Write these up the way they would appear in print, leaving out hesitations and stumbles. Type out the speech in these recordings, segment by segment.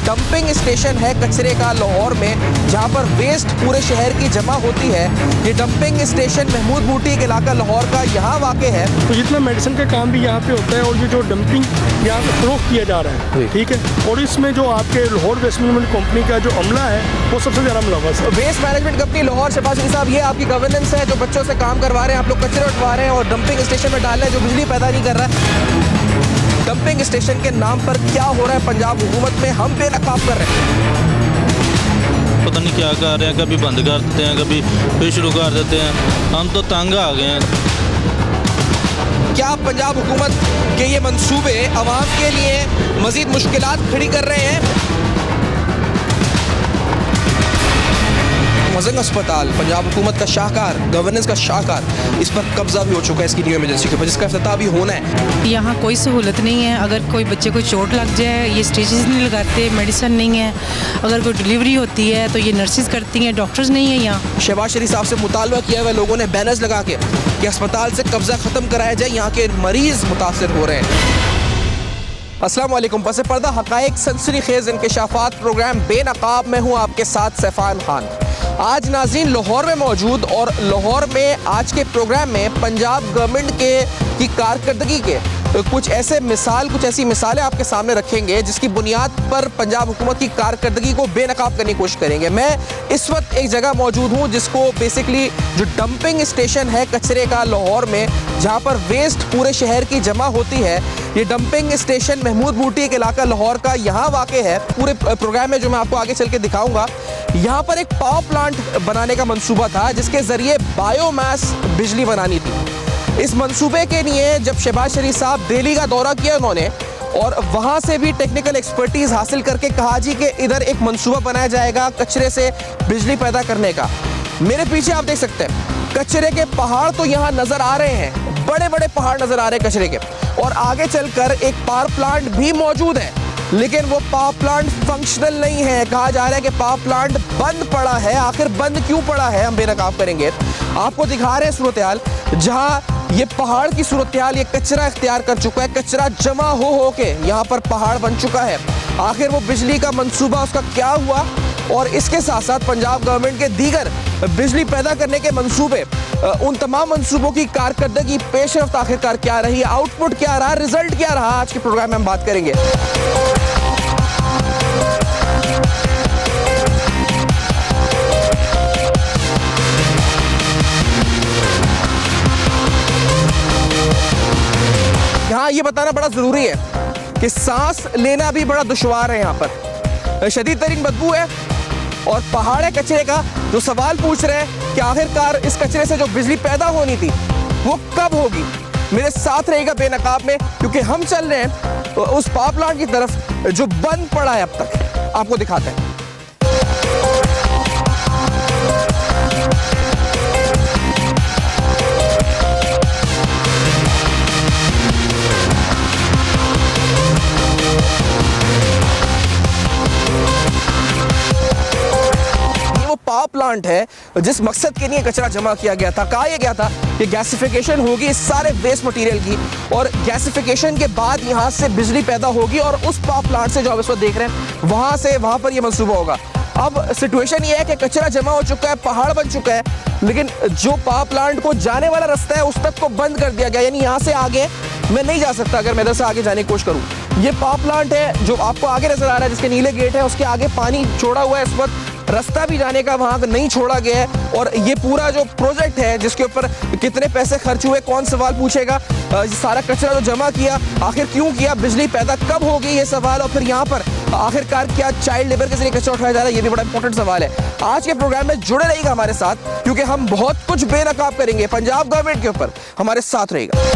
Dumping station है कचरे का लाहौर में, जहां पर वेस्ट पूरे शहर की जमा होती है। ये डंपिंग स्टेशन महमूद बूटी के इलाका लाहौर का यहाँ वाक़ है। तो जितना मेडिसिन का काम भी यहाँ पे होता है और ये जो डंपिंग यहाँ पे फरोख्त किया जा रहा है, ठीक है, और इसमें जो आपके लाहौर वेस्ट मैनेजमेंट कंपनी का जो अमला है वो सबसे ज़्यादा मुलव्वस है। Waste management company Lahore, Shahbaz Sharif साहब, ये आपकी गवर्नेंस है, जो बच्चों से काम करवा रहे हैं, आप लोग कचरे उठवा रहे हैं और डंपिंग स्टेशन में डाल रहे हैं जो बिजली पैदा नहीं कर रहा है। डंपिंग स्टेशन के नाम पर क्या हो रहा है पंजाब हुकूमत में, हम बेनकाब कर रहे हैं। पता नहीं क्या कर रहे हैं, कभी बंद कर देते हैं, कभी फिर शुरू कर देते हैं। हम तो तंग आ गए हैं। क्या पंजाब हुकूमत के ये मंसूबे अवाम के लिए मजीद मुश्किलात खड़ी कर रहे हैं? मजंग अस्पताल पंजाब हुकूमत का शाहकार, गवर्नेंस का शाहकार, इस पर कब्जा भी हो चुका है इसकी न्यू इमरजेंसी के ऊपर, जिसका इफ्तिताह भी होना है। यहाँ कोई सहूलत नहीं है। अगर कोई बच्चे को चोट लग जाए, ये स्टिचेस नहीं लगाते, मेडिसिन नहीं है। अगर कोई डिलीवरी होती है तो ये नर्सेज करती हैं, डॉक्टर्स नहीं है यहाँ। शहबाज शरीफ साहब से मुतालबा किया हुआ लोगों ने बैनर्स लगा के कि अस्पताल से कब्जा ख़त्म कराया जाए, यहाँ के मरीज़ मुतासर हो रहे हैं। अस्सलाम वालेकुम। पस पर्दा हक़ाइक़ सनसनीखेज़ इंकशाफ़ात प्रोग्राम बेनकाब में हूँ आपके साथ सैफ़ान खान। आज नाज़रीन लाहौर में मौजूद और लाहौर में आज के प्रोग्राम में पंजाब गवर्नमेंट की कारकर्दगी के कुछ ऐसी मिसालें आपके सामने रखेंगे जिसकी बुनियाद पर पंजाब हुकूमत की कारकर्दगी को बेनकाब करने की कोशिश करेंगे। मैं इस वक्त एक जगह मौजूद हूँ जिसको बेसिकली जो डंपिंग स्टेशन है कचरे का लाहौर में, जहाँ पर वेस्ट पूरे शहर की जमा होती है। ये डंपिंग स्टेशन महमूद बूटी के इलाका लाहौर का यहाँ वाक़ है। पूरे प्रोग्राम में जो मैं आपको आगे चल के दिखाऊँगा, यहाँ पर एक पावर प्लांट बनाने का मंसूबा था जिसके ज़रिए बायोमास बिजली बनानी थी। इस मंसूबे के लिए जब शहबाज शरीफ साहब दिल्ली का दौरा किया उन्होंने, और वहाँ से भी टेक्निकल एक्सपर्टीज़ हासिल करके कहा जी कि इधर एक मंसूबा बनाया जाएगा कचरे से बिजली पैदा करने का। मेरे पीछे आप देख सकते हैं कचरे के पहाड़ तो यहाँ नज़र आ रहे हैं, बड़े बड़े पहाड़ नज़र आ रहे हैं कचरे के, और आगे चलकर एक पावर प्लांट भी मौजूद है, लेकिन वो पावर प्लांट फंक्शनल नहीं है। कहा जा रहा है कि पावर प्लांट बंद पड़ा है। आखिर बंद क्यों पड़ा है, हम बेनकाब करेंगे। आपको दिखा रहे हैं सूरत हाल, जहाँ ये पहाड़ की सूरत हाल, ये कचरा इख्तियार कर चुका है, कचरा जमा हो के यहाँ पर पहाड़ बन चुका है। आखिर वो बिजली का मंसूबा उसका क्या हुआ, और इसके साथ साथ पंजाब गवर्नमेंट के दीगर बिजली पैदा करने के मंसूबे, उन तमाम मंसूबों की कारकर्दगी पेशरफ्त आखिरकार क्या रही, आउटपुट क्या रहा, रिजल्ट क्या रहा, आज के प्रोग्राम में हम बात करेंगे। यहाँ ये बताना बड़ा ज़रूरी है कि सांस लेना भी बड़ा दुश्वार है। यहाँ पर शदीद तरीन बदबू है और पहाड़ है कचरे का। जो सवाल पूछ रहे हैं कि आखिरकार इस कचरे से जो बिजली पैदा होनी थी वो कब होगी, मेरे साथ रहेगा बेनकाब में, क्योंकि हम चल रहे हैं उस पावर प्लांट की तरफ जो बंद पड़ा है अब तक। आपको दिखाते हैं। पावर प्लांट है जिस मकसद के लिए कचरा जमा किया गया था। कहा यह गया था कि गैसिफिकेशन होगी इस सारे वेस्ट मटेरियल की, और गैसिफिकेशन के बाद यहाँ से बिजली पैदा होगी, और उस पावर प्लांट से जो आप इस वक्त देख रहे हैं वहाँ पर यह मंसूबा होगा। अब सिचुएशन ये है कि कचरा जमा हो चुका है, पहाड़ बन चुका है, लेकिन जो पावर प्लांट को जाने वाला रास्ता है उस तक को बंद कर दिया गया। यानी यहाँ से आगे मैं नहीं जा सकता अगर मैं इधर से आगे जाने की कोशिश करूँ। ये पावर प्लांट है जो आपको आगे नजर आ रहा है, जिसके नीले गेट है, उसके आगे पानी छोड़ा हुआ है। इस वक्त रास्ता भी जाने का वहाँ नहीं छोड़ा गया है। और ये पूरा जो प्रोजेक्ट है जिसके ऊपर कितने पैसे खर्च हुए, कौन सवाल पूछेगा, सारा कचरा जो जमा किया आखिर क्यों किया, बिजली पैदा कब होगी, ये सवाल, और फिर यहाँ पर आखिरकार क्या चाइल्ड लेबर के जरिए कचरा उठाया जा रहा है, ये भी बड़ा इंपॉर्टेंट सवाल है। आज के प्रोग्राम में जुड़े रहिएगा हमारे साथ, क्योंकि हम बहुत कुछ बेनकाब करेंगे पंजाब गवर्नमेंट के ऊपर। हमारे साथ रहेगा।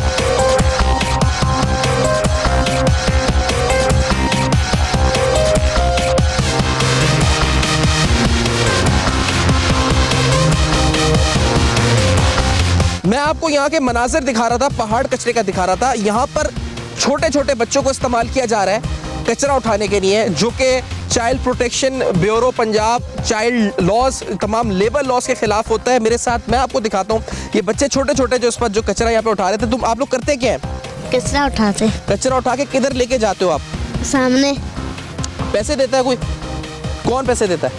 मैं आपको यहाँ के मनाजिर दिखा रहा था, पहाड़ कचरे का दिखा रहा था। यहाँ पर छोटे छोटे बच्चों को इस्तेमाल किया जा रहा है कचरा उठाने के लिए, जो कि child protection bureau Punjab, child laws, तमाम लेबर लॉज के खिलाफ होता है। मेरे साथ मैं आपको दिखाता हूँ ये बच्चे छोटे छोटे जो इस पर जो कचरा यहाँ पे उठा रहे थे। आप लोग करते क्या है? कचरा उठाते। कचरा उठा के किधर लेके जाते हो आप? सामने। पैसे देता है कोई? कौन पैसे देता है?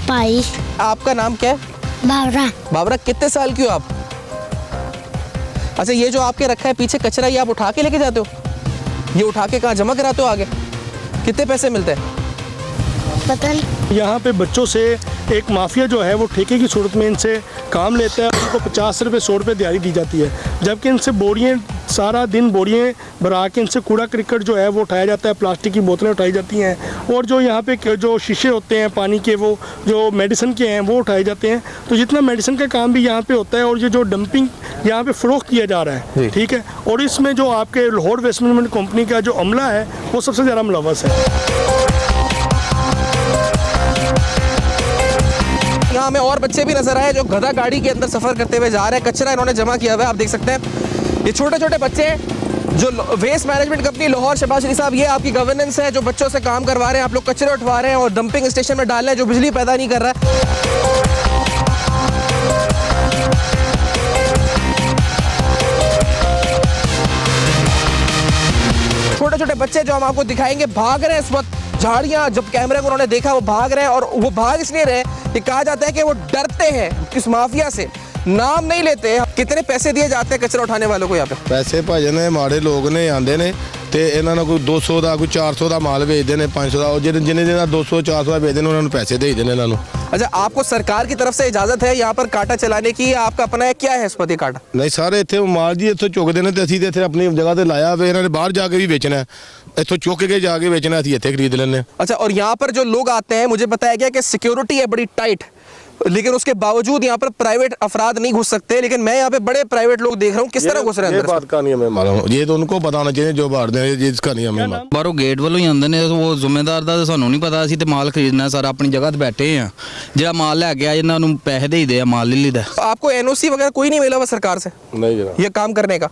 भाई आपका नाम क्या है? बाबरा बाबरा, कितने साल की हो आप? अच्छा, ये जो आपके रखा है पीछे कचरा, ये आप उठा के लेके जाते हो? ये उठा के कहाँ जमा कराते हो आगे? कितने पैसे मिलते हैं? पता नहीं। यहाँ पे बच्चों से एक माफिया जो है वो ठेके की सूरत में इनसे काम लेता है। उनको 50 रुपये 100 रुपये दिहाड़ी दी जाती है, जबकि इनसे बोरियाँ सारा दिन बोरियाँ भरा के इनसे कूड़ा क्रिकेट जो है वो उठाया जाता है, प्लास्टिक की बोतलें उठाई जाती हैं, और जो यहाँ पे जो शीशे होते हैं पानी के, वो जो मेडिसिन के हैं वो उठाए जाते हैं। तो जितना मेडिसिन का काम भी यहाँ पे होता है, और ये जो डंपिंग यहाँ पे फ़रोख्त किया जा रहा है, ठीक है, और इसमें जो आपके लाहौर वेस्ट मैनेजमेंट कंपनी का जो अमला है वो सबसे ज़्यादा मुलव्वस है। यहाँ हमें और बच्चे भी नजर आए जो गधा गाड़ी के अंदर सफर करते हुए जा रहे हैं। कचरा इन्होंने जमा किया हुआ है, आप देख सकते हैं। ये छोटे छोटे बच्चे हैं जो waste management company Lahore, Shahbaz Sharif साहब, ये आपकी गवर्नेंस है जो बच्चों से काम करवा रहे हैं। आप लोग कचरे उठवा रहे हैं और डंपिंग स्टेशन में डाल रहे हैं जो बिजली पैदा नहीं कर रहा है। छोटे छोटे बच्चे जो हम आपको दिखाएंगे भाग रहे हैं इस वक्त। झाड़ियां, जब कैमरे को उन्होंने देखा वो भाग रहे हैं, और वो भाग इसलिए रहे कि कहा जाता है कि वो डरते हैं इस माफिया से, नाम नहीं लेते। कितने पैसे दिए जाते हैं कचरा उठाने वालों को यहाँ पे? पैसे भाजन ने माड़े लोग ने आंदे ने ਤੇ ਇਹਨਾਂ ਨੂੰ ਕੋਈ 200 ਦਾ ਕੋਈ 400 ਦਾ ਮਾਲ ਵੇਚਦੇ ਨੇ, 500 ਦਾ, ਉਹ ਜਿਹਨੇ ਜਿਹਨਾਂ 200 400 ਦਾ ਵੇਚਦੇ ਨੇ ਉਹਨਾਂ ਨੂੰ ਪੈਸੇ ਦੇ ਦਿੰਦੇ ਇਹਨਾਂ ਨੂੰ। अच्छा, आपको सरकार की तरफ से इजाजत है यहाँ पर कांटा चलाने की? आपका अपना है, क्या है इस पर ये कांटा? ਨਹੀਂ ਸਾਰੇ ਇੱਥੇ ਮਾਲ ਜੀ ਇੱਥੋਂ ਚੁੱਕਦੇ ਨੇ ਤੇ ਅਸੀਂ ਤੇ ਇੱਥੇ ਆਪਣੀ ਜਗ੍ਹਾ ਤੇ ਲਾਇਆ ਵੇ, ਇਹਨਾਂ ਨੇ ਬਾਹਰ ਜਾ ਕੇ ਵੀ ਵੇਚਣਾ ਹੈ, ਇੱਥੋਂ ਚੁੱਕ ਕੇ ਜਾ ਕੇ ਵੇਚਣਾ, ਅਸੀਂ ਇੱਥੇ ਖਰੀਦ ਲੈਂਦੇ। अच्छा, और यहाँ पर जो लोग आते हैं, मुझे बताया गया कि सिक्योरिटी है बड़ी टाइट, लेकिन उसके बावजूद यहाँ पर प्राइवेट अफराद नहीं घुस सकते, लेकिन मैं यहाँ पे बड़े प्राइवेट लोग देख रहा हूँ। किस तरह घुस रहे हैं ये अंदर? बात का नहीं हमें मालूम, ये तो उनको पता होना चाहिए जो बाहर दे, जिसका नहीं हमें मालूम। ਬਾਹਰੋਂ ਗੇਟ ਵੱਲੋਂ ਹੀ ਆਉਂਦੇ ਨੇ, ਉਹ ਜ਼ਿੰਮੇਦਾਰ ਦਾ ਤਾਂ ਸਾਨੂੰ ਨਹੀਂ ਪਤਾ। ਅਸੀਂ ਤੇ ਮਾਲ ਖਰੀਦਣਾ ਸਾਰਾ, ਆਪਣੀ ਜਗ੍ਹਾ ਤੇ ਬੈਠੇ ਆ, ਜਿਹੜਾ ਮਾਲ ਲੈ ਕੇ ਆ ਇਹਨਾਂ ਨੂੰ ਪੈਸੇ ਦੇਈਦੇ ਆ, ਮਾਲ ਲੈ ਲਈਦਾ। आपको एनओसी वगैरह कोई नहीं मिला हुआ सरकार से नहीं जनाब, ये काम करने का?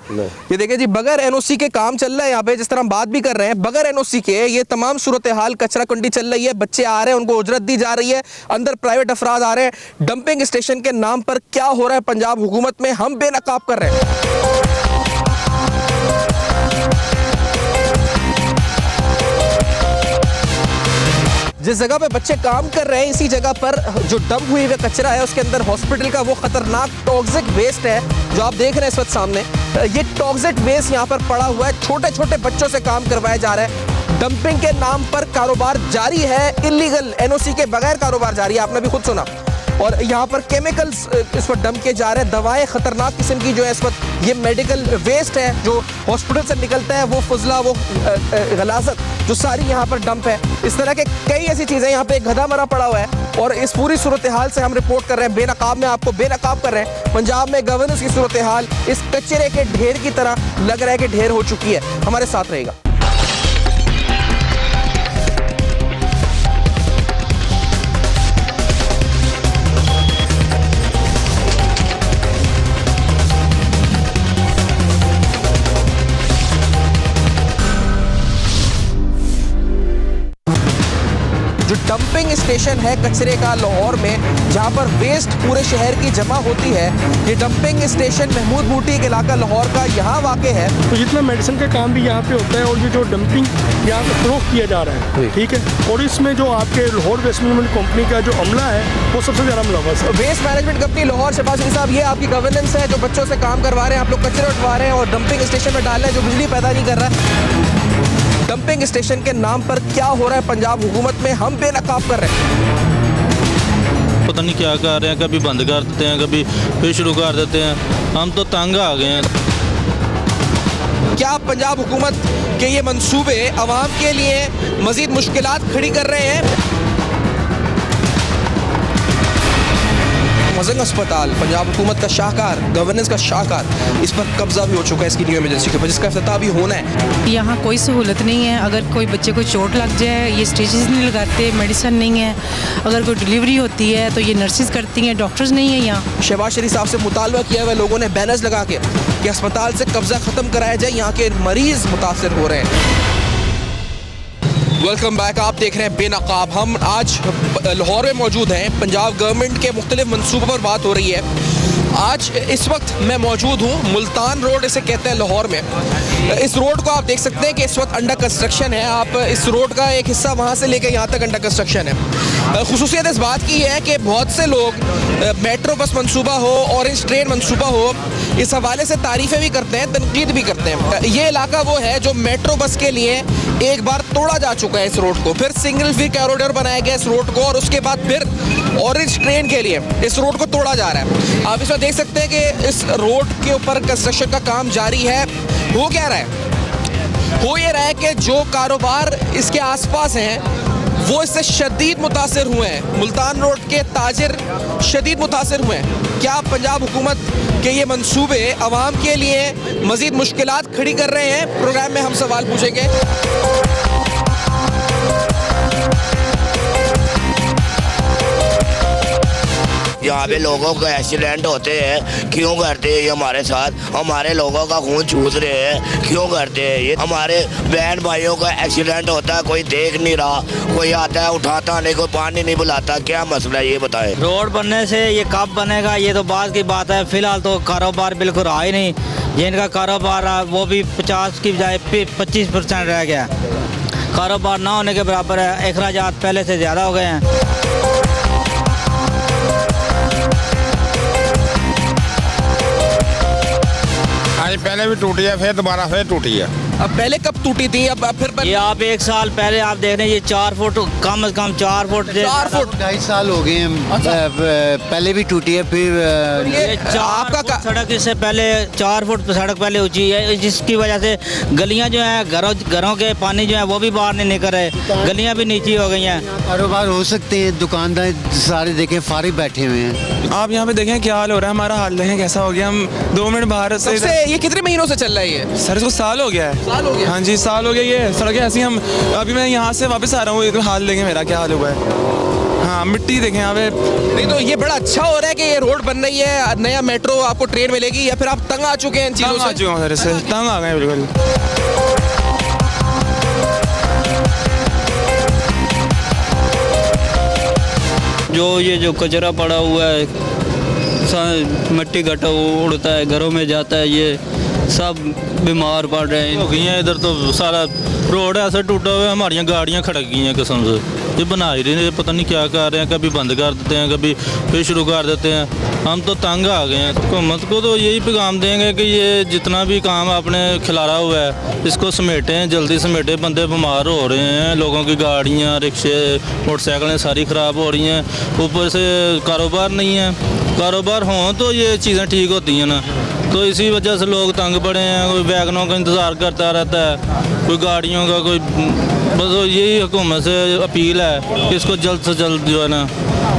ये देखिए जी, बगैर एनओसी के काम चल रहा है यहाँ पे, जिस तरह हम बात भी कर रहे हैं, बगैर एनओसी के ये तमाम सूरत हाल, कचरा कुंडी चल रही है, बच्चे आ रहे हैं, उनको उजरत दी जा रही है, अंदर प्राइवेट अफराद आ रहे हैं। डंपिंग स्टेशन के नाम पर क्या हो रहा है पंजाब हुकूमत में, हम बेनकाब कर रहे हैं। जिस जगह पे बच्चे काम कर रहे हैं, इसी जगह पर जो डंप हुई हुई कचरा है, उसके अंदर हॉस्पिटल का वो खतरनाक टॉक्सिक वेस्ट है जो आप देख रहे हैं इस वक्त सामने। ये टॉक्सिक वेस्ट यहाँ पर पड़ा हुआ है, छोटे छोटे बच्चों से काम करवाया जा रहा है। डंपिंग के नाम पर कारोबार जारी है, इलीगल, एनओसी के बगैर कारोबार जारी है, आपने भी खुद सुना। और यहाँ पर केमिकल्स इस वक्त डंप किए जा रहे हैं, दवाएं खतरनाक किस्म की जो है इस वक्त, ये मेडिकल वेस्ट है जो हॉस्पिटल से निकलता है, वो फजला, वो गलाजत जो सारी यहाँ पर डंप है। इस तरह के कई ऐसी चीज़ें, यहाँ पे एक गधा मरा पड़ा हुआ है, और इस पूरी सूरत हाल से हम रिपोर्ट कर रहे हैं, बेनकाब में आपको बेनकाब कर रहे हैं। पंजाब में गवर्नेंस की सूरत हाल इस कचरे के ढेर की तरह लग रहा है कि ढेर हो चुकी है। हमारे साथ रहेगा। जो डंपिंग स्टेशन है कचरे का लाहौर में, जहां पर वेस्ट पूरे शहर की जमा होती है, ये डंपिंग स्टेशन महमूद बूटी के इलाका लाहौर का यहाँ वाक़ है। तो जितना मेडिसिन का काम भी यहाँ पे होता है, और ये जो डंपिंग यहाँ पे फ़रोख्त किया जा रहा है, ठीक है, और इसमें जो आपके लाहौर वेस्ट मैनेजमेंट कंपनी का जो अमला है वो सबसे ज़्यादा मुलव्वस है। Waste management company Lahore, Shahbaz Sharif साहब, ये आपकी गवर्नेंस है जो बच्चों से काम करवा रहे हैं। आप लोग कचरे उठवा रहे हैं और डंपिंग स्टेशन में डाल रहे हैं जो बिजली पैदा नहीं कर रहा है। डंपिंग स्टेशन के नाम पर क्या हो रहा है पंजाब हुकूमत में, हम बेनकाब कर रहे हैं। पता नहीं क्या कर रहे हैं, कभी बंद कर देते हैं, कभी फिर शुरू कर देते हैं। हम तो तंग आ गए हैं। क्या पंजाब हुकूमत के ये मंसूबे अवाम के लिए मजीद मुश्किलात खड़ी कर रहे हैं? मजंग अस्पताल पंजाब हुकूमत का शाहकार, गवर्नेंस का शाहकार, इस पर कब्जा भी हो चुका है इसकी न्यू इमरजेंसी के ऊपर, जिसका इफ्तिताह भी होना है। यहाँ कोई सहूलत नहीं है। अगर कोई बच्चे को चोट लग जाए, ये स्टिचेस नहीं लगाते, मेडिसिन नहीं है। अगर कोई डिलीवरी होती है तो ये नर्सेज करती हैं, डॉक्टर्स नहीं है यहाँ। शहबाज शरीफ साहब से मुतालबा किया हुआ लोगों ने बैनर्स लगा के कि अस्पताल से कब्जा ख़त्म कराया जाए, यहाँ के मरीज मुतासर हो रहे हैं। वेलकम बैक, आप देख रहे हैं बेनकाब। हम आज लाहौर में मौजूद हैं। पंजाब गवर्नमेंट के मुख्तलिफ मनसूबों पर बात हो रही है। आज इस वक्त मैं मौजूद हूँ मुल्तान रोड इसे कहते हैं लाहौर में। इस रोड को आप देख सकते हैं कि इस वक्त अंडर कंस्ट्रक्शन है। आप इस रोड का एक हिस्सा वहाँ से लेकर यहाँ तक अंडर कंस्ट्रक्शन है। खुसूसियत इस बात की है कि बहुत से लोग मेट्रो बस मंसूबा हो, ऑरेंज ट्रेन मंसूबा हो, इस हवाले से तारीफ़ें भी करते हैं, तनकीद भी करते हैं। ये इलाका वो है जो मेट्रो बस के लिए एक बार तोड़ा जा चुका है इस रोड को, फिर सिंगल फिर कॉरिडोर बनाया गया इस रोड को, और उसके बाद फिर ऑरेंज ट्रेन के लिए इस रोड को तोड़ा जा रहा है। आप इसमें देख सकते हैं कि इस रोड के ऊपर कंस्ट्रक्शन का काम जारी है। हो क्या रहा है? हो ये रहा है कि जो कारोबार इसके आसपास हैं वो इससे शदीद मुतासिर हुए हैं। मुल्तान रोड के ताजिर शदीद मुतासिर हुए हैं। क्या पंजाब हुकूमत के ये मंसूबे अवाम के लिए मज़ीद मुश्किलात खड़ी कर रहे हैं? प्रोग्राम में हम सवाल पूछेंगे। यहाँ पे लोगों का एक्सीडेंट होते हैं, क्यों करते हैं ये हमारे साथ? हमारे लोगों का खून चूस रहे हैं, क्यों करते हैं ये? हमारे बहन भाइयों का एक्सीडेंट होता है, कोई देख नहीं रहा, कोई आता है उठाता नहीं, कोई पानी नहीं बुलाता। क्या मसला है ये बताएं। रोड बनने से ये कब बनेगा ये तो बाद की बात है। फिलहाल तो कारोबार बिल्कुल रहा ही नहीं। जिनका कारोबार रहा वो भी 50 की बजाय 25% रह गया। कारोबार ना होने के बराबर है। अखराजात पहले से ज़्यादा हो गए हैं। पहले भी टूटी है, फिर दोबारा फिर टूटी है। अब पहले कब टूटी थी? अब फिर ये आप 1 साल पहले आप देख रहे हैं, ये 4 फुट कम से कम 4 फुट 2.5 साल हो गए हैं। पहले भी टूटी है, फिर ये 4 फुट सड़क इससे पहले 4 फुट सड़क पहले ऊंची है, जिसकी वजह से गलियां जो हैं घरों के पानी जो है वो भी बाहर नहीं निकल रहे, गलियां भी नीची हो गई हैं। कारोबार हो सकते हैं, दुकानदार सारे देखें फारिग बैठे हुए हैं। आप यहाँ पे देखें क्या हाल हो रहा है, हमारा हाल देखें कैसा हो गया। हम 2 मिनट बाहर से ये कितने महीनों से चल रहा है ये? सर इसको साल हो गया है। साल हो गया? हाँ जी साल हो गया। ये सड़कें ऐसी हम अभी मैं यहाँ से वापस आ रहा हूँ, तो हाल देखें मेरा क्या हाल हुआ है। हाँ मिट्टी देखें यहाँ पे। नहीं तो ये बड़ा अच्छा हो रहा है कि ये रोड बन रही है, नया मेट्रो आपको ट्रेन मिलेगी, या फिर आप तंग आ चुके हैं इन चीज़ों से? तंग आ चुके हैं सर, इससे तंग आ गए बिल्कुल। जो कचरा पड़ा हुआ है, मिट्टी गट्टा उड़ता है, घरों में जाता है, ये सब बीमार पड़ रहे हैं। इधर तो सारा रोड ऐसा टूटा हुआ है, हमारी गाड़ियाँ खड़क गई हैं कसम से। ये बना ही नहीं, पता नहीं क्या कर रहे हैं, कभी बंद कर देते हैं, कभी फिर शुरू कर देते हैं। हम तो तंग आ गए हैं। हुकूमत को तो यही पैगाम देंगे कि ये जितना भी काम आपने खिलारा हुआ है इसको समेटें, जल्दी समेटें। बंदे बीमार हो रहे हैं, लोगों की गाड़ियाँ, रिक्शे, मोटरसाइकिलें सारी ख़राब हो रही हैं, ऊपर से कारोबार नहीं है। कारोबार हों तो ये चीज़ें ठीक होती हैं ना, तो इसी वजह से लोग तंग पड़े हैं। कोई वैगनों का इंतज़ार करता रहता है, कोई गाड़ियों का, कोई बस यही हुकूमत से अपील है कि इसको जल्द से जल्द जो है ना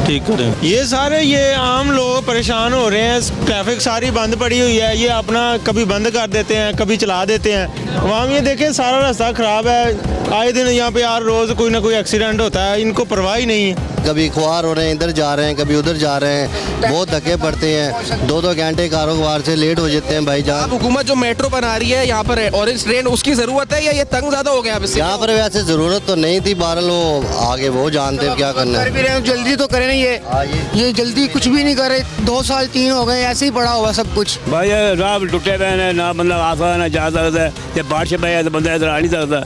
ठीक करें। ये आम लोग परेशान हो रहे हैं। ट्रैफिक सारी बंद पड़ी हुई है, ये अपना कभी बंद कर देते हैं, कभी चला देते हैं। वहाँ ये देखें सारा रास्ता ख़राब है। आए दिन यहाँ पे हर रोज़ कोई ना कोई एक्सीडेंट होता है, इनको परवाह ही नहीं है। कभी ख्वार हो रहे हैं, इधर जा रहे हैं, कभी उधर जा रहे हैं, बहुत धक्के पड़ते हैं। 2-2 घंटे कारोबार से लेट हो जाते हैं भाई जान। हुकूमत जो मेट्रो बना रही है यहाँ पर ऑरेंज ट्रेन, उसकी ज़रूरत है या ये तंग ज़्यादा हो गया? यहाँ पर वैसे ज़रूरत तो नहीं थी, बहरहाल वो आगे वो जानते हैं क्या करना है। जल्दी तो करें ना, ये जल्दी कुछ भी नहीं करे। 2 साल 3 हो गए, ऐसे ही पड़ा हुआ सब कुछ। भाई राह टुटे हुए हैं, ना बंदा आ सकता ना जा सकता है। जब बारिश पे तो बंदा इधर आ नहीं सकता।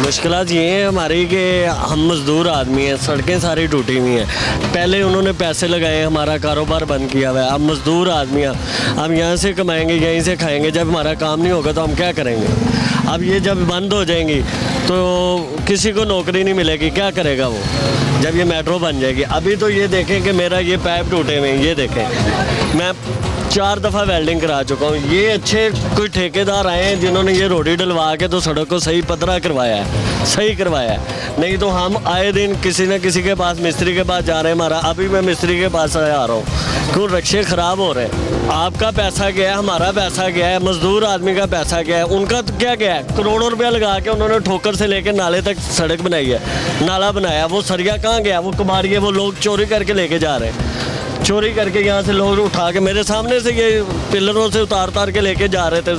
मुश्किलात ये हैं हमारी कि हम मज़दूर आदमी हैं, सड़कें सारी टूटी हुई हैं। पहले उन्होंने पैसे लगाए, हमारा कारोबार बंद किया हुआ है। अब मज़दूर आदमी हैं, हम यहाँ से कमाएंगे, यहीं से खाएंगे। जब हमारा काम नहीं होगा तो हम क्या करेंगे? अब ये जब बंद हो जाएंगी तो किसी को नौकरी नहीं मिलेगी, क्या करेगा वो जब ये मेट्रो बन जाएगी? अभी तो ये देखें कि मेरा ये पाइप टूटे हुए हैं, ये देखें। मैं 4 दफ़ा वेल्डिंग करा चुका हूँ। ये अच्छे कोई ठेकेदार आए हैं जिन्होंने ये रोडी डलवा के तो सड़क को सही पतरा करवाया है, सही करवाया है। नहीं तो हम आए दिन किसी न किसी के पास, मिस्त्री के पास जा रहे हैं। हमारा अभी मैं मिस्त्री के पास आ रहा हूँ, क्यों रिक्शे ख़राब हो रहे हैं। आपका पैसा गया है, हमारा पैसा गया है, मज़दूर आदमी का पैसा गया है, उनका तो क्या गया है? करोड़ों रुपया लगा के उन्होंने ठोकर से लेकर नाले तक सड़क बनाई है, नाला बनाया। वो सरिया कहाँ गया? वो कुमारिया, वो लोग चोरी करके लेके जा रहे हैं। चोरी करके यहाँ से लोग उठा के मेरे सामने से ये पिलरों से उतार के लेके जा रहे थे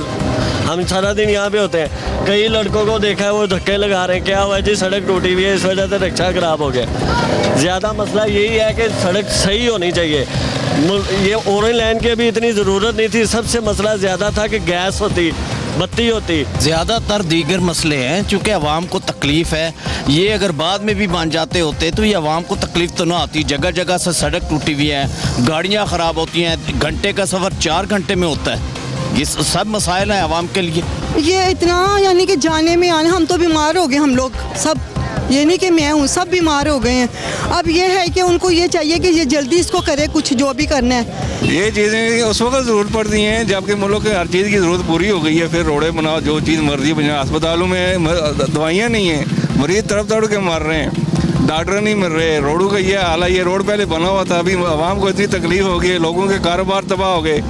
हम सारा दिन यहाँ पे होते हैं। कई लड़कों को देखा है वो धक्के लगा रहे हैं, क्या हुआ जी सड़क टूटी हुई है, इस वजह से रिक्शा खराब हो गया। ज़्यादा मसला यही है कि सड़क सही होनी चाहिए। ये ऑरेंज लाइन की अभी इतनी ज़रूरत नहीं थी, सबसे मसला ज़्यादा था कि गैस होती, बत्ती होती। ज़्यादातर दीगर मसले हैं, चूँकि आवाम को तकलीफ़ है, ये अगर बाद में भी बन जाते होते तो ये आवाम को तकलीफ़ तो ना आती। जगह जगह से सड़क टूटी हुई है, गाड़ियाँ ख़राब होती हैं, घंटे का सफ़र 4 घंटे में होता है। ये सब मसाइल हैं आवाम के लिए। ये इतना यानी कि जाने में आने, हम तो बीमार हो गए, हम लोग सब, ये नहीं कि मैं हूँ, सब बीमार हो गए हैं। अब ये है कि उनको ये चाहिए कि ये जल्दी इसको करे, कुछ जो भी करना है। ये चीज़ें उस वक्त ज़रूरत पड़ती हैं जबकि मुल्क के हर चीज़ की ज़रूरत पूरी हो गई है, फिर रोडें बनाओ, जो चीज़ मर्जी बनाओ। अस्पतालों में दवाइयाँ नहीं हैं, मरीज तड़प तड़प के मर रहे हैं, डॉक्टर नहीं मिल रहे। रोडों का ये हाल है, ये रोड पहले बना हुआ था, अभी आवाम को इतनी तकलीफ हो गई है, लोगों के कारोबार तबाह हो गए,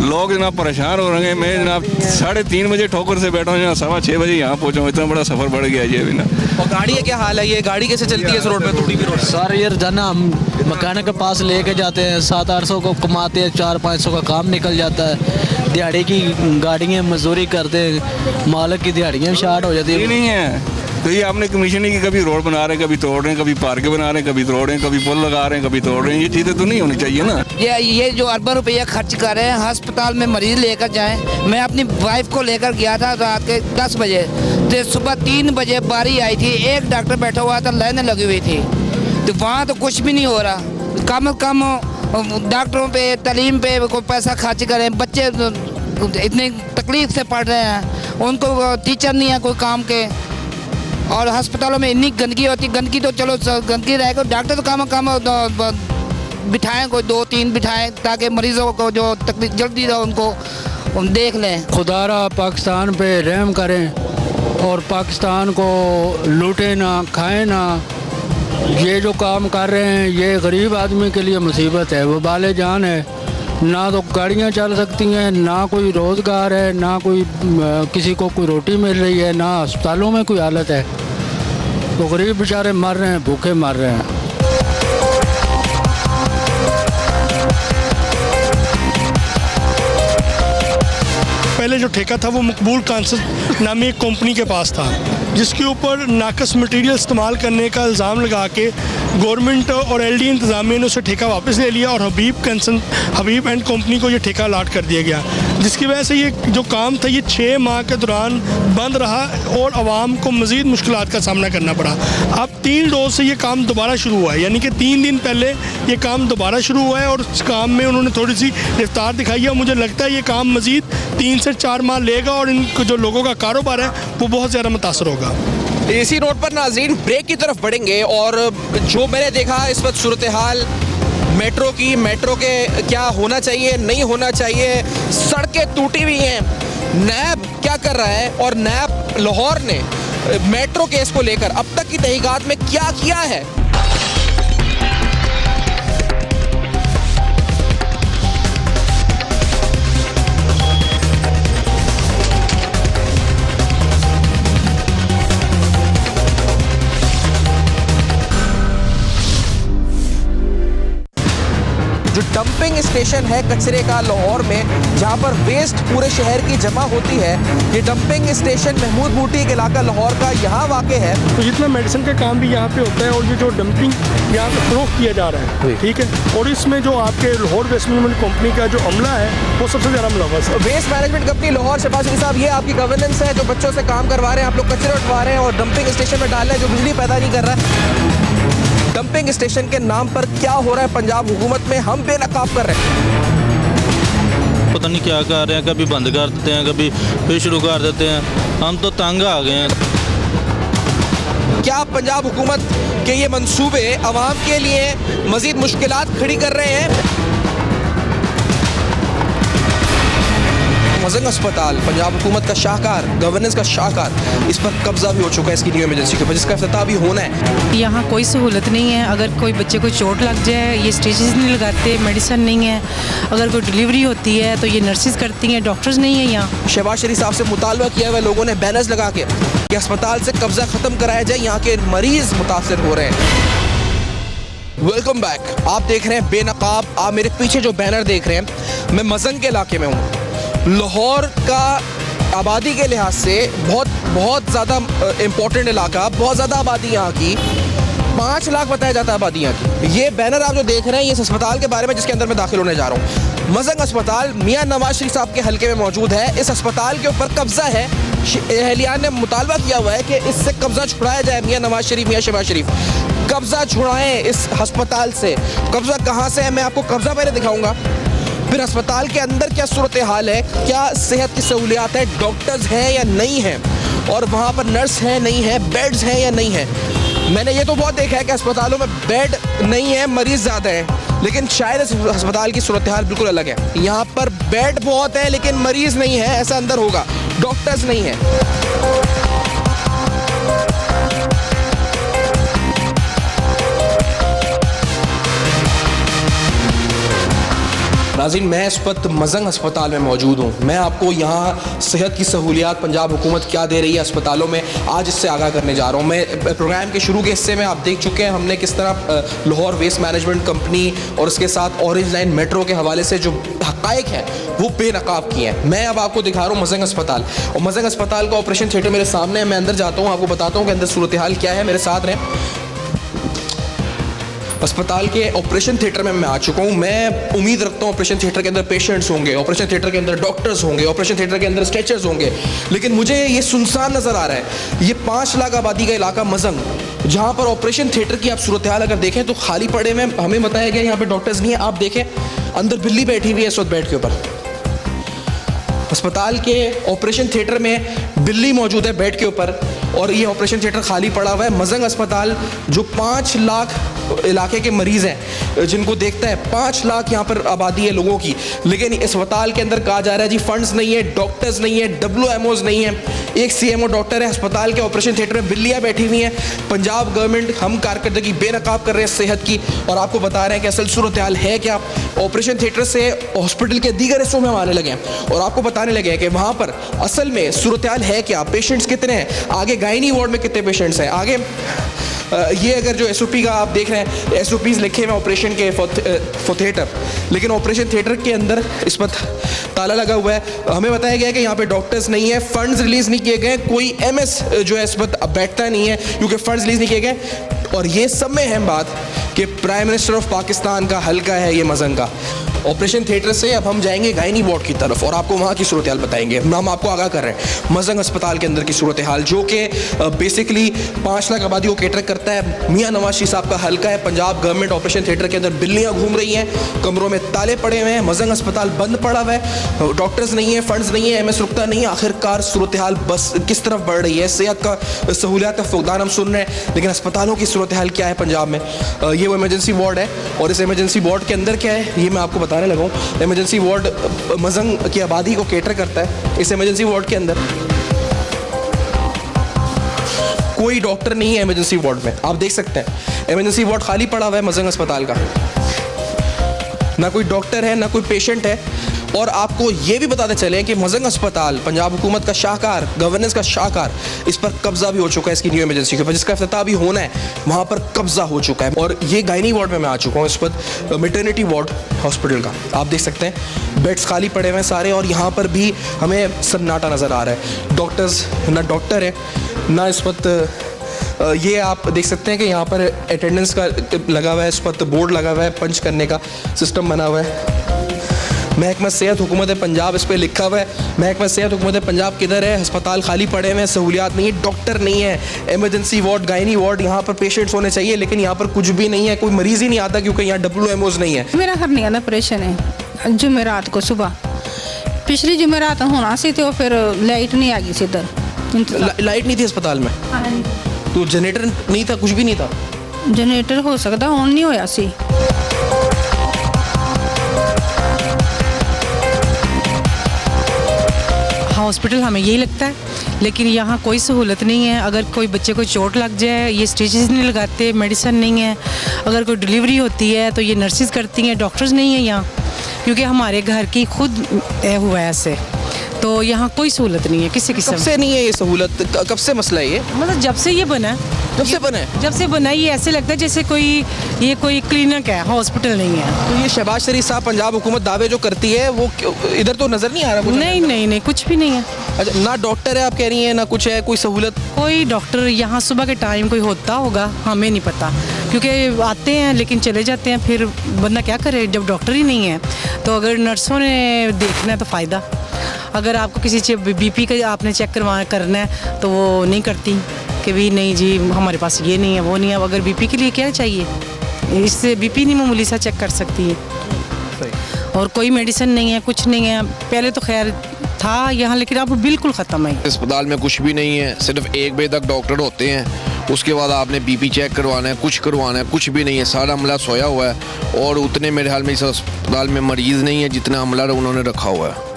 लोग जनाब परेशान हो रहे हैं। मैं जनाब 3:30 बजे ठोकर से बैठा हूँ, यहाँ 6:15 बजे यहाँ पहुँचा हूँ, इतना बड़ा सफ़र बढ़ गया जी अभी ना। और गाड़ी का क्या हाल है, ये गाड़ी कैसे चलती है इस रोड पे, टूटी हुई रोड? सर ये रोजाना हम मकान के पास लेके जाते हैं, 700-800 को कमाते हैं, 400-500 का काम निकल जाता है। दिहाड़ी की गाड़ियाँ मजदूरी करते हैं, मालिक की दिहाड़ियाँ शार्ट हो जाती है। नहीं है तो ये आपने कमीशन की कभी रोड बना रहे हैं, कभी तोड़ रहे हैं, कभी पार्क बना रहे हैं, कभी तोड़ रहे हैं, कभी पुल लगा रहे हैं, कभी तोड़ रहे हैं। ये चीज़ें तो नहीं होनी चाहिए ना। ये जो अरबों रुपया खर्च कर रहे हैं, अस्पताल में मरीज लेकर जाएं। मैं अपनी वाइफ को लेकर गया था रात के 10 बजे, तो सुबह 3 बजे बारी आई थी, एक डॉक्टर बैठा हुआ था, लाइनें लगी हुई थी, तो वहाँ तो कुछ भी नहीं हो रहा। कम डॉक्टरों पे, तालीम पे कोई पैसा खर्च करें, बच्चे इतनी तकलीफ से पढ़ रहे हैं, उनको टीचर नहीं है कोई काम के, और अस्पतालों में इतनी गंदगी होती। गंदगी तो चलो गंदगी रहेगा, डॉक्टर तो कम बिठाएं, कोई 2-3 बिठाएं ताकि मरीजों को जो तकलीफ जल्दी उनको देख लें। खुदारा पाकिस्तान पे रहम करें और पाकिस्तान को लूटे ना, खाए ना। ये जो काम कर रहे हैं ये गरीब आदमी के लिए मुसीबत है, वो बाले जान है। ना तो गाड़ियाँ चल सकती हैं, ना कोई रोज़गार है, ना कोई किसी को कोई रोटी मिल रही है, ना अस्पतालों में कोई हालत है। तो गरीब बेचारे मर रहे हैं, भूखे मर रहे हैं। पहले जो ठेका था वो मकबूल कांसर नामी एक कंपनी के पास था, जिसके ऊपर नाकस मटेरियल इस्तेमाल करने का इल्ज़ाम लगा के गवर्नमेंट और एलडी इंतज़ामिया ने उसे ठेका वापस ले लिया और हबीब एंड कंपनी को ये ठेका अलाट कर दिया गया, जिसकी वजह से ये जो काम था ये 6 माह के दौरान बंद रहा और आवाम को मज़ीद मुश्किलात का सामना करना पड़ा। अब 3 रोज़ से ये काम दोबारा शुरू हुआ है, यानी कि 3 दिन पहले ये काम दोबारा शुरू हुआ है और इस काम में उन्होंने थोड़ी सी रफ्तार दिखाई है। मुझे लगता है ये काम मज़ीद 3 से 4 माह लेगा और इनको जो लोगों का कारोबार है वो बहुत ज़्यादा मुतासर होगा। इसी रोड पर नाज़रीन ब्रेक की तरफ बढ़ेंगे और जो मैंने देखा इस वक्त सूरत हाल मेट्रो के क्या होना चाहिए, नहीं होना चाहिए, सड़कें टूटी हुई हैं। नैब क्या कर रहा है और नैब लाहौर ने मेट्रो केस को लेकर अब तक की तहकीकात में क्या किया है। जो डंपिंग स्टेशन है कचरे का लाहौर में, जहां पर वेस्ट पूरे शहर की जमा होती है, ये डंपिंग स्टेशन महमूद बूटी के इलाका लाहौर का यहाँ वाक़ है। तो जितना मेडिसिन का काम भी यहाँ पे होता है और ये जो डंपिंग यहाँ पे फरोख्त किया जा रहा है, ठीक है, और इसमें जो आपके लाहौर वेस्ट मैनेजमेंट कंपनी का जो अमला है वो सबसे ज़्यादा मुलव्वस है। Waste management company Lahore, Shahbaz Sharif साहब, ये आपकी गवर्नेंस है, जो बच्चों से काम करवा रहे हैं, आप लोग कचरे उठवा रहे हैं और डंपिंग स्टेशन में डाल रहे हैं जो बिजली पैदा नहीं कर रहा है। डंपिंग स्टेशन के नाम पर क्या हो रहा है पंजाब हुकूमत में, हम बेनकाब कर रहे हैं। पता नहीं क्या कर रहे हैं, कभी बंद कर देते हैं, कभी फिर शुरू कर देते हैं, हम तो तंग आ गए हैं। क्या पंजाब हुकूमत के ये मंसूबे अवाम के लिए मजीद मुश्किलात खड़ी कर रहे हैं? मजंग अस्पताल पंजाब हुकूमत का शाहकार, गवर्नेंस का शाहकार, इस पर कब्जा भी हो चुका है इसकी न्यू इमरजेंसी के ऊपर, जिसका इफ्तिताह भी होना है। यहाँ कोई सहूलत नहीं है। अगर कोई बच्चे को चोट लग जाए ये स्टिचेस नहीं लगाते, मेडिसिन नहीं है। अगर कोई डिलीवरी होती है तो ये नर्सेज करती हैं, डॉक्टर्स नहीं है यहाँ। शहबाज शरीफ साहब से मुतालबा किया हुआ लोगों ने बैनर्स लगा के कि अस्पताल से कब्जा ख़त्म कराया जाए, यहाँ के मरीज मुतासर हो रहे हैं। वेलकम बैक, आप देख रहे हैं बेनकाब। आप मेरे पीछे जो बैनर देख रहे हैं, मैं मजंग के इलाके में हूँ। लाहौर का आबादी के लिहाज से बहुत ज़्यादा इम्पोर्टेंट इलाका, बहुत ज़्यादा आबादी यहाँ की, 5 लाख बताया जाता है आबादी यहाँ की। ये बैनर आप जो देख रहे हैं, ये इस अस्पताल के बारे में जिसके अंदर मैं दाखिल होने जा रहा हूँ। मजंग अस्पताल मियां नवाज शरीफ साहब के हलके में मौजूद है। इस अस्पताल के ऊपर कब्जा है। अहलियान ने मुतालबा किया हुआ है कि इससे कब्जा छुड़ाया जाए। मियां नवाज शरीफ, मियां शहबाज शरीफ कब्जा छुड़ाएं इस अस्पताल से। कब्जा कहाँ से है, मैं आपको कब्जा पहले दिखाऊंगा, फिर अस्पताल के अंदर क्या सूरत हाल है, क्या सेहत की सहूलियात है, डॉक्टर्स हैं या नहीं हैं, और वहाँ पर नर्स है नहीं है, बेड्स हैं या नहीं है। मैंने ये तो बहुत देखा है कि अस्पतालों में बेड नहीं है, मरीज ज़्यादा है, लेकिन शायद इस अस्पताल की सूरत हाल बिल्कुल अलग है। यहाँ पर बेड बहुत है लेकिन मरीज नहीं है, ऐसा अंदर होगा, डॉक्टर्स नहीं है। नाज़रीन, मैं इस वक्त मजंग अस्पताल में मौजूद हूँ। मैं आपको यहाँ सेहत की सहूलियात पंजाब हुकूमत क्या दे रही है अस्पतालों में, आज इससे आगाह करने जा रहा हूँ। मैं प्रोग्राम के शुरू के हिस्से में आप देख चुके हैं हमने किस तरह लाहौर वेस्ट मैनेजमेंट कंपनी और उसके साथ ऑरेंज लाइन मेट्रो के हवाले से जो हक़ाइक़ हैं वो बेनकाब किए हैं। मैं अब आपको दिखा रहा हूँ मजंग अस्पताल, और मजंग अस्पताल का ऑपरेशन थिएटर मेरे सामने है। मैं अंदर जाता हूँ, आपको बताता हूँ कि अंदर सूरत हाल क्या है। मेरे साथ रहें। अस्पताल के ऑपरेशन थिएटर में मैं आ चुका हूँ। मैं उम्मीद रखता हूँ ऑपरेशन थिएटर के अंदर पेशेंट्स होंगे, ऑपरेशन थिएटर के अंदर डॉक्टर्स होंगे, ऑपरेशन थिएटर के अंदर स्ट्रेचर्स होंगे, लेकिन मुझे ये सुनसान नज़र आ रहा है। ये 5 लाख आबादी का इलाका मजंग, जहाँ पर ऑपरेशन थिएटर की आप सूरत हाल अगर देखें तो खाली पड़े हुए, हमें बताया गया यहाँ पर डॉक्टर्स नहीं है। आप देखें अंदर बिल्ली बैठी हुई है इस वक्त बेड के ऊपर। अस्पताल के ऑपरेशन थिएटर में बिल्ली मौजूद है बेड के ऊपर, और ये ऑपरेशन थिएटर खाली पड़ा हुआ है। मजंग अस्पताल जो 5 लाख इलाके के मरीज़ हैं जिनको देखता है, 5 लाख यहाँ पर आबादी है लोगों की, लेकिन अस्पताल के अंदर कहा जा रहा है जी फंड्स नहीं है, डॉक्टर्स नहीं है, WMOs नहीं है, एक CMO डॉक्टर है। अस्पताल के ऑपरेशन थिएटर में बिल्लियाँ बैठी हुई हैं। पंजाब गवर्नमेंट हम कारकर्दगी बेनकाब कर रहे हैं सेहत की, और आपको बता रहे हैं कि असल सूरत हाल है क्या। ऑपरेशन थिएटर से हॉस्पिटल के दीगर हिस्सों में हम आने लगे हैं और आपको बताने लगे हैं कि वहाँ पर असल में सूरत हाल है क्या, पेशेंट्स कितने हैं, आगे गायनी वार्ड में कितने पेशेंट्स हैं, आगे ये अगर जो SOP का आप देख रहे हैं, SOPs लिखे हुए ऑपरेशन के फॉर थिएटर, लेकिन ऑपरेशन थिएटर के अंदर इस पर ताला लगा हुआ है। हमें बताया गया है कि यहाँ पे डॉक्टर्स नहीं है, फंड्स रिलीज़ नहीं किए गए, कोई MS जो है इस पर बैठता नहीं है क्योंकि फंड्स रिलीज़ नहीं किए गए। और ये सब में अहम बात कि प्राइम मिनिस्टर ऑफ पाकिस्तान का हल्का है ये मजंग का। ऑपरेशन थिएटर से अब हम जाएंगे गायनी वार्ड की तरफ और आपको वहाँ की सूरत हाल बताएंगे। हम आपको आगाह कर रहे हैं मजंग अस्पताल के अंदर की सूरत हाल, जो कि बेसिकली 5 लाख आबादी को कैटर करता है। मियां नवाज शरीफ साहब का हल्का है। पंजाब गवर्नमेंट ऑपरेशन थिएटर के अंदर बिल्लियाँ घूम रही हैं, कमरों में ताले पड़े हुए हैं, मजंग अस्पताल बंद पड़ा हुआ है, डॉक्टर्स नहीं है, फंड्स नहीं है, MS रुकता नहीं है। आखिरकार सूरत हाल बस किस तरफ बढ़ रही है। सेहत का सहूलियात का फुकदान हम सुन रहे हैं, लेकिन अस्पतालों की सूरत हाल क्या है पंजाब में। ये वो इमरजेंसी वार्ड है, और इस इमरजेंसी वार्ड के अंदर क्या है ये मैं आपको बताने लगा हूँ। इमरजेंसी वार्ड मजंग की आबादी को कैटर करता है। इस इमरजेंसी वार्ड के अंदर कोई डॉक्टर नहीं है। इमरजेंसी वार्ड में आप देख सकते हैं इमरजेंसी वार्ड खाली पड़ा हुआ है मजंग अस्पताल का, ना कोई डॉक्टर है ना कोई पेशेंट है। और आपको ये भी बताते चले कि मजंग अस्पताल पंजाब हुकूमत का शाहकार, गवर्नेंस का शाहकार, इस पर कब्जा भी हो चुका है इसकी न्यू इमरजेंसी के ऊपर, जिसका इफ्तिताह भी होना है, वहाँ पर कब्जा हो चुका है। और ये गायनी वार्ड में मैं आ चुका हूँ, इस पर मैटरनिटी वार्ड हॉस्पिटल का आप देख सकते हैं, बेड्स खाली पड़े हुए हैं सारे, और यहाँ पर भी हमें सन्नाटा नज़र आ रहा है। डॉक्टर्स ना डॉक्टर है ना इस वक्त ये आप देख सकते हैं कि यहाँ पर अटेंडेंस का लगा हुआ है, इस पर बोर्ड लगा हुआ है, पंच करने का सिस्टम बना हुआ है। महकमा सेहत हुकूमत पंजाब इस पर लिखा हुआ है। महकमा सेहत हुकूमत पंजाब किधर है? अस्पताल खाली पड़े हुए हैं, सहूलियात नहीं है, डॉक्टर नहीं है। इमरजेंसी वार्ड, गायनी वार्ड, यहाँ पर पेशेंट्स होने चाहिए, लेकिन यहाँ पर कुछ भी नहीं है, कोई मरीज ही नहीं आता क्योंकि यहाँ WMOs नहीं है। मेरा हरनिया का ऑपरेशन है जुमेरात को सुबह, पिछली जुमेरात होना सी तो फिर लाइट नहीं आ गई सी इधर। लाइट नहीं थी अस्पताल में? तो जनरेटर नहीं था, कुछ भी नहीं था? जनरेटर हो सकता ऑन नहीं होया सी। हॉस्पिटल हमें यही लगता है, लेकिन यहाँ कोई सहूलत नहीं है। अगर कोई बच्चे को चोट लग जाए ये स्टिचेस नहीं लगाते, मेडिसिन नहीं है। अगर कोई डिलीवरी होती है तो ये नर्सेज करती हैं, डॉक्टर्स नहीं है यहाँ, क्योंकि हमारे घर की खुद हुआ है ऐसे। तो यहाँ कोई सहूलत नहीं है किसी किस्म। कब से नहीं है ये सहूलत? कब से मसला है ये? मतलब जब से ये बना, जब से बना है, जब से बना ये ऐसे लगता है जैसे ये कोई क्लिनिक है, हॉस्पिटल नहीं है। तो ये शहबाज शरीफ साहब पंजाब हुकूमत दावे जो करती है वो इधर तो नजर नहीं आ रहा? नहीं, कुछ भी नहीं है। अच्छा, ना डॉक्टर है आप कह रही हैं, ना कुछ है, कोई सहूलत? कोई डॉक्टर यहाँ सुबह के टाइम कोई होता होगा, हमें नहीं पता, क्योंकि आते हैं लेकिन चले जाते हैं, फिर बंदा क्या करे जब डॉक्टर ही नहीं है। तो अगर नर्सों ने देखना है तो फ़ायदा, अगर आपको किसी बीपी का आपने चेक करना है तो वो नहीं करती कि भी नहीं जी हमारे पास ये नहीं है वो नहीं है। अगर बीपी के लिए क्या चाहिए, इससे बीपी नहीं मामूली सा चेक कर सकती है, और कोई मेडिसिन नहीं है, कुछ नहीं है। पहले तो खैर था यहाँ, लेकिन अब बिल्कुल ख़त्म है। अस्पताल में कुछ भी नहीं है, सिर्फ 1 बजे तक डॉक्टर होते हैं, उसके बाद आपने बीपी चेक करवाना है, कुछ करवाना है, कुछ भी नहीं है, सारा अमला सोया हुआ है। और उतने मेरे ख्याल में इस अस्पताल में मरीज़ नहीं है जितना अमला उन्होंने रखा हुआ है,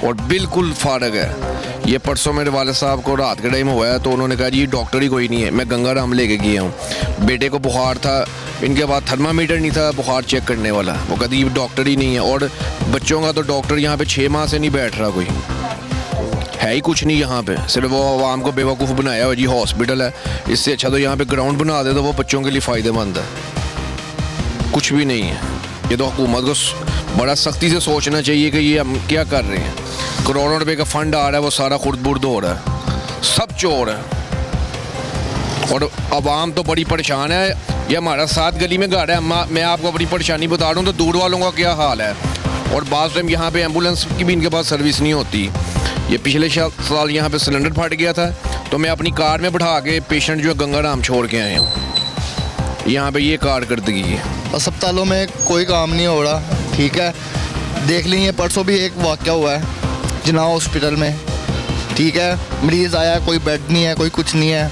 और बिल्कुल फारग है। ये परसों मेरे वाले साहब को रात के टाइम हुआ है, तो उन्होंने कहा जी डॉक्टर ही कोई नहीं है। मैं गंगाराम लेके गया हूँ, बेटे को बुखार था, इनके पास थर्मामीटर नहीं था बुखार चेक करने वाला, वो कहती ये डॉक्टर ही नहीं है। और बच्चों का तो डॉक्टर यहाँ पे 6 माह से नहीं बैठ रहा, कोई है ही कुछ नहीं यहाँ पे, सिर्फ वो आवाम को बेवकूफ़ बनाया हुआ जी हॉस्पिटल है। इससे अच्छा तो यहाँ पे ग्राउंड बना दे तो वो बच्चों के लिए फ़ायदेमंद है। कुछ भी नहीं है। ये तो हुकूमत को बड़ा सख्ती से सोचना चाहिए कि ये हम क्या कर रहे हैं। करोड़ों रुपए का फंड आ रहा है, वो सारा खुर्द बुर्द हो रहा है, सब चोर है। और आवाम तो बड़ी परेशान है। ये हमारा 7 गली में घर है, मैं आपको अपनी परेशानी बता रहा हूँ, तो दूर वालों का क्या हाल है। और बाज़ टाइम यहाँ पे एम्बुलेंस की भी इनके पास सर्विस नहीं होती। ये पिछले साल यहाँ पे सिलेंडर फट गया था, तो मैं अपनी कार में बैठा के पेशेंट जो है गंगाराम छोड़ के आया हूँ। यहाँ पे ये कारकर्दगी है। अस्पतालों में कोई काम नहीं हो रहा, ठीक है। देख लीजिए परसों भी एक वाक़या हुआ है जिन्ना हॉस्पिटल में, ठीक है। मरीज़ आया, कोई बेड नहीं है, कोई कुछ नहीं है,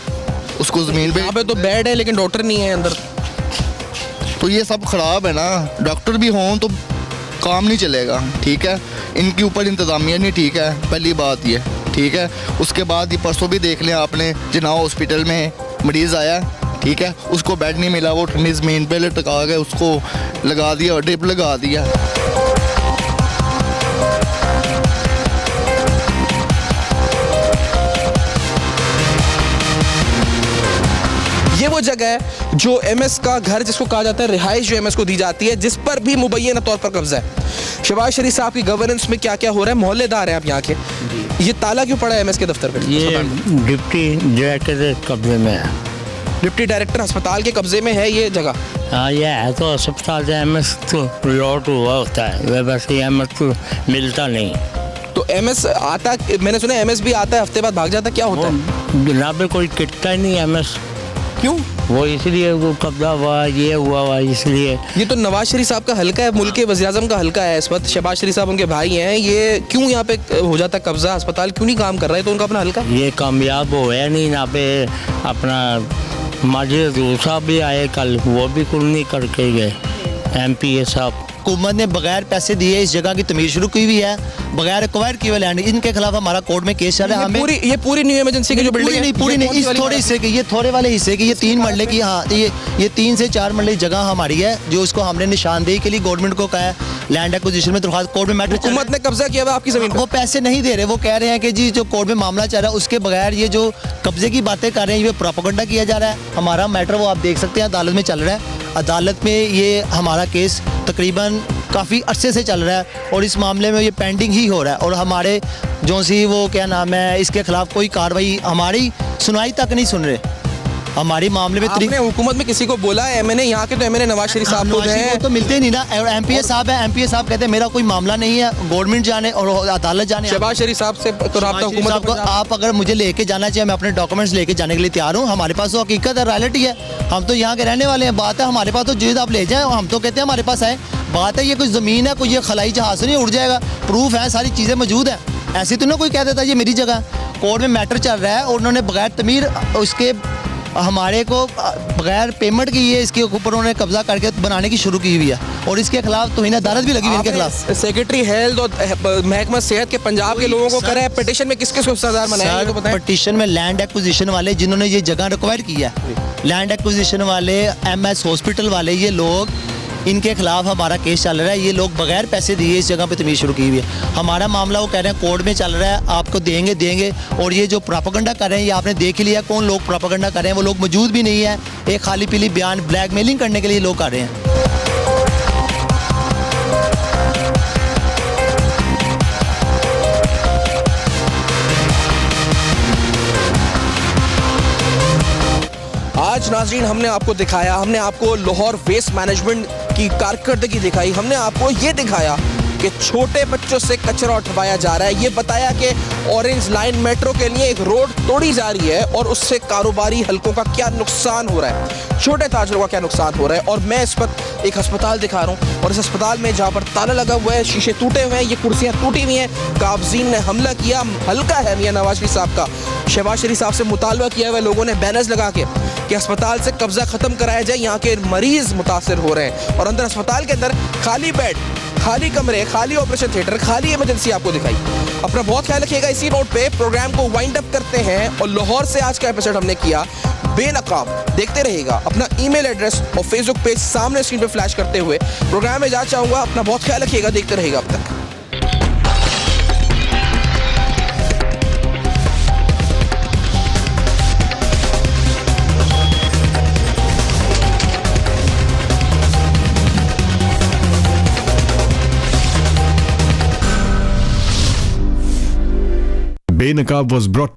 उसको ज़मीन पे, यहाँ पे तो बेड है लेकिन डॉक्टर नहीं है अंदर। तो ये सब ख़राब है ना। डॉक्टर भी हों तो काम नहीं चलेगा, ठीक है। इनके ऊपर इंतज़ामिया नहीं ठीक है, पहली बात ये, ठीक है। उसके बाद ये परसों भी देख लें आपने, जिन्ना हॉस्पिटल में मरीज़ आया, ठीक है, उसको बेड नहीं मिला, वो ठंडी ज़मीन पे लटका के उसको लगा दिया, ड्रिप लगा दिया। ये वो जगह है जो एमएस का घर जिसको कहा जाता है, रिहाइश जो एमएस को दी जाती है, जिस पर भी मुबैना तौर पर कब्जा है। शहबाज शरीफ साहब की गवर्नेंस में क्या क्या हो रहा है, मोहल्लेदार हैं आप यहाँ के, ये ताला क्यों पड़ा है एमएस के दफ्तर पे? ये डिप्टी डायरेक्टर कब्जे में है। डिप्टी डायरेक्टर अस्पताल के कब्जे में है ये जगह? हाँ, ये है तो अस्पताल से एमएस तो लॉट हुआ होता है, वैसे एमएस तो मिलता नहीं। तो एमएस आता, मैंने सुना एमएस भी आता है हफ्ते बाद भाग जाता, क्या होता है? जनाब कोई टिकता ही नहीं एमएस। क्यों? वो इसलिए वो कब्जा हुआ, ये हुआ इसलिए। ये तो नवाज शरीफ साहब का हल्का है, मुल्क के वज़ीर-ए-आज़म का हल्का है इस वक्त। शहबाज शरीफ साहब उनके भाई हैं, ये क्यों यहाँ पे हो जाता है कब्जा, अस्पताल क्यों नहीं काम कर रहा है? तो उनका अपना हल्का ये कामयाब हो है नहीं यहाँ पे। अपना माजिद साहब भी आए कल, वो भी कुछ नहीं करके गए, MPA साहब। हुकूमत ने बगैर पैसे दिए इस जगह की तमीर शुरू की हुई है, बगैर एक्वायर किए हुए लैंड। इनके खिलाफ हमारा कोर्ट में केस चल रहा है। हमें ये पूरी न्यू इमरजेंसी की जो बिल्डिंग है, पूरी नहीं, इस थोड़े हिस्से की, ये थोड़े वाले हिस्से की, ये 3 मरले की, हाँ ये 3 से 4 मरले जगह हमारी है, जो उसको हमने निशानदेही के लिए गवर्नमेंट को कहा है। लैंड एक्विजिशन में दरख्वास्त कोर्ट में मैटर, हुकूमत ने कब्जा किया हुआ आपकी जमीन। वो पैसे नहीं दे रहे, वो कह रहे हैं कि जी जो कोर्ट में मामला चल रहा है उसके बगैर ये जो कब्जे की बातें कर रहे हैं, ये प्रोपेगेंडा किया जा रहा है। हमारा मैटर वो आप देख सकते हैं अदालत में चल रहा है। अदालत में ये हमारा केस तकरीबन काफ़ी अरसे से चल रहा है, और इस मामले में ये पेंडिंग ही हो रहा है। और हमारे जो सी वो क्या नाम है, इसके खिलाफ कोई कार्रवाई, हमारी सुनवाई तक नहीं सुन रहे। हमारे मामले में आपने हुकूमत में किसी को बोला है? MNA यहाँ के तो MNA नवाज शरीफ साहब को हैं, तो मिलते ही नहीं ना। और MPA साहब है, MPA साहब कहते हैं मेरा कोई मामला नहीं है, गवर्नमेंट जाने और अदालत जाने। शहबाज शरीफ साहब से तो राब्ता हुकूमत को, आप अगर मुझे लेके जाना चाहिए, मैं अपने डॉक्यूमेंट्स लेके जाने के लिए तैयार हूँ। हमारे पास तो हकीकत है, रियलिटी है, हम तो यहाँ के रहने वाले हैं। बात है हमारे पास तो जिद आप ले जाएं, हम तो कहते हैं हमारे पास है। बात है ये कोई ज़मीन है, कोई ये खलाई जहाज नहीं उड़ जाएगा, प्रूफ है, सारी चीज़ें मौजूद हैं। ऐसे तो ना कोई कह देता ये मेरी जगह। कोर्ट में मैटर चल रहा है और उन्होंने बगैर तमीर उसके हमारे को बगैर पेमेंट की ये इसके ऊपर उन्होंने कब्जा करके बनाने की शुरू की हुई है, और इसके खिलाफ तो अदालत भी लगी हुई है इनके खिलाफ। सेक्रेटरी हेल्थ और महकमा सेहत के पंजाब के लोगों को करा है, पिटीशन में किस किस को सज़ा बनाया तो बताएं। पिटीशन में लैंड एक्विजिशन वाले जिन्होंने ये जगह रिक्वायर की है, लैंड एक्विजिशन वाले, MS हॉस्पिटल वाले, ये लोग, इनके खिलाफ हमारा केस चल रहा है। ये लोग बगैर पैसे दिए इस जगह पे तमीज़ शुरू की हुई है। हमारा मामला वो कह रहे हैं कोर्ट में चल रहा है, आपको देंगे। और ये जो प्रोपेगेंडा कर रहे हैं, ये आपने देख ही लिया कौन लोग प्रोपेगेंडा कर रहे हैं। वो लोग मौजूद भी नहीं है, एक खाली पीली बयान ब्लैकमेलिंग करने के लिए लोग कर रहे हैं। नाज़रीन हमने आपको दिखाया, हमने आपको लाहौर वेस्ट मैनेजमेंट की कारकर्दगी दिखाई, हमने आपको ये दिखाया कि छोटे बच्चों से कचरा उठवाया जा रहा है, ये बताया कि ऑरेंज लाइन मेट्रो के लिए एक रोड तोड़ी जा रही है और उससे कारोबारी हलकों का क्या नुकसान हो रहा है, छोटे ताजरों का क्या नुकसान हो रहा है। और मैं इस वक्त एक अस्पताल दिखा रहा हूँ और इस अस्पताल में जहाँ पर ताला लगा हुआ है, शीशे टूटे हुए हैं, ये कुर्सियाँ टूटी हुई हैं, काबजीन ने हमला किया, हल्का है मियां नवाज शरीफ साहब का, शहबाज शरीफ साहब से मुतालबा किया हुआ लोगों ने बैनर्स लगा के कि अस्पताल से कब्जा खत्म कराया जाए, यहाँ के मरीज मुतासर हो रहे हैं। और अंदर अस्पताल के अंदर खाली बेड, खाली कमरे, खाली ऑपरेशन थिएटर, खाली इमरजेंसी आपको दिखाई। अपना बहुत ख्याल रखिएगा। इसी नोट पे प्रोग्राम को वाइंड अप करते हैं और लाहौर से आज का एपिसोड हमने किया बेनकाब। देखते रहिएगा। अपना ईमेल एड्रेस और फेसबुक पेज सामने स्क्रीन पे फ्लैश करते हुए प्रोग्राम में जा चाहूँगा। अपना बहुत ख्याल रखिएगा। देखते रहिएगा अब तक। Benaqab was brought